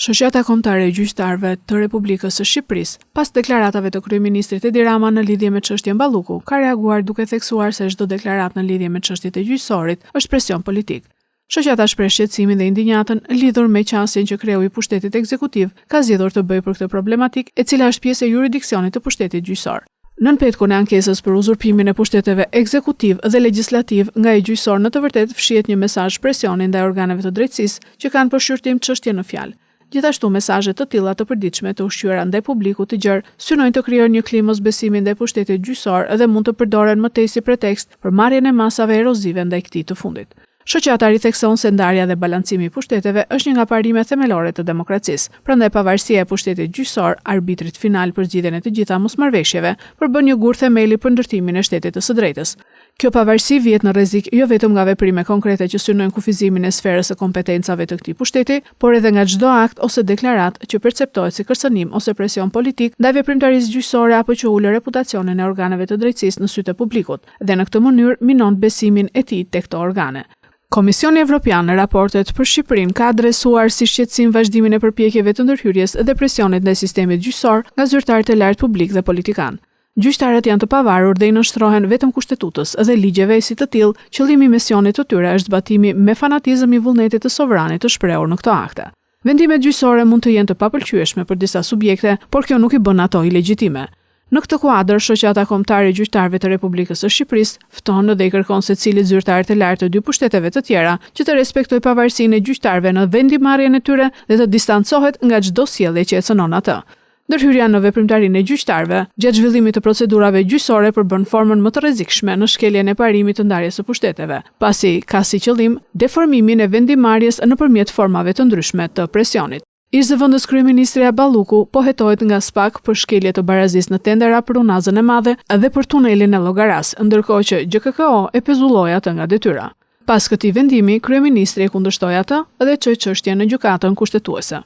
Shoqata Kombëtare e Gjyqtarëve të Republikës së Shqipërisë, pas deklaratave të kryeministrit Edi Rama në lidhje me çështjen Balluku, ka reaguar duke theksuar se çdo deklaratë në lidhje me çështjet e gjyqësorit është presion politik. Shoqata shpreh shqetësimin dhe indignatën lidhur me qasjen që kreu i pushtetit ekzekutiv ka zgjedhur të bëjë për këtë problematik, e cila është pjesë e jurisdiksionit të pushtetit gjyqësor. Nën petkun e ankesës për uzurpimin e pushteteve ekzekutiv dhe legjislativ nga i gjyqësor në të vërtetë fshihet një mesazh presioni ndaj organeve të drejtësisë që kanë për shqyrtim çështje në fjalë. Gjithashtu mesazhe të tilla të përditshme të ushqyera ndaj publikut të gjerë synojnë të krijojnë një klimë mosbesimi ndaj pushtetit gjyqësor dhe mund të përdoren më tej si pretekst për marrjen e masave erozive ndaj këtij të fundit. Shoqata rithekson se ndarja dhe balancimi i pushteteve është një nga parimet themelore të demokracisë. Prandaj pavarësia e pushtetit gjyqësor, arbitrit final për zgjidhjen e të gjitha mosmarrveshjeve, përbën një gur themeli për ndërtimin e shtetit të së drejtës. Kjo pavarësi vjet në rrezik jo vetëm nga veprime konkrete që synojnë kufizimin e sferës së kompetencave të këtij pushteti, por edhe nga çdo akt ose deklaratë që perceptohet si kërcënim ose presion politik ndaj veprimtarisë gjyqësore apo që ulë reputacionin e organeve të drejtësisë në sytë e publikut dhe në këtë mënyrë minon besimin e tij tek këto organe. Komisioni Evropian në raportet për Shqipërinë ka adresuar si shqetësim vazhdimin e përpjekjeve të ndërhyrjes dhe presionit ndaj sistemit gjyqësor nga zyrtarët e lartë publik dhe politikan. Gjyqtarët janë të pavarur dhe i nënshtrohen vetëm kushtetutës dhe ligjeve, si të tillë, qëllimi i misionit të tyre është zbatimi me fanatizëm i vullnetit të sovranit të shprehur në këto akte. Vendimet gjyqësore mund të jenë të papëlqyeshme për disa subjekte, por kjo nuk i bën ato ilegjitime. Në këtë kuadër, Shoqata Kombëtare e Gjyqtarëve të Republikës së Shqipërisë fton dhe i kërkon secilit zyrtar të lartë të dy pushteteve të tjera që të respektojë pavarësinë e gjyqtarëve në vendimarrjen e tyre dhe të distancohet nga çdo sjellje që e cënon atë. Ndërhyrja në veprimtarinë e gjyqtarëve gjatë zhvillimit të procedurave gjyqësore përbën formën më të rrezikshme në shkeljen e parimit të ndarjes së pushteteve, pasi ka si qëllim deformimin e vendimarrjes nëpërmjet formave të ndryshme të presionit. Ish zëvendës kryeministri Balluku po hetohet nga SPAK për shkelje të barazisë në tendera për Unazën e Madhe dhe për tunelin e Llogaras, ndërkohë që GKKO e pezulloi atë nga detyra. Pas këtij vendimi, kryeministri e kundërshtoi atë dhe çoi çështjen në gjykatën kushtetuese.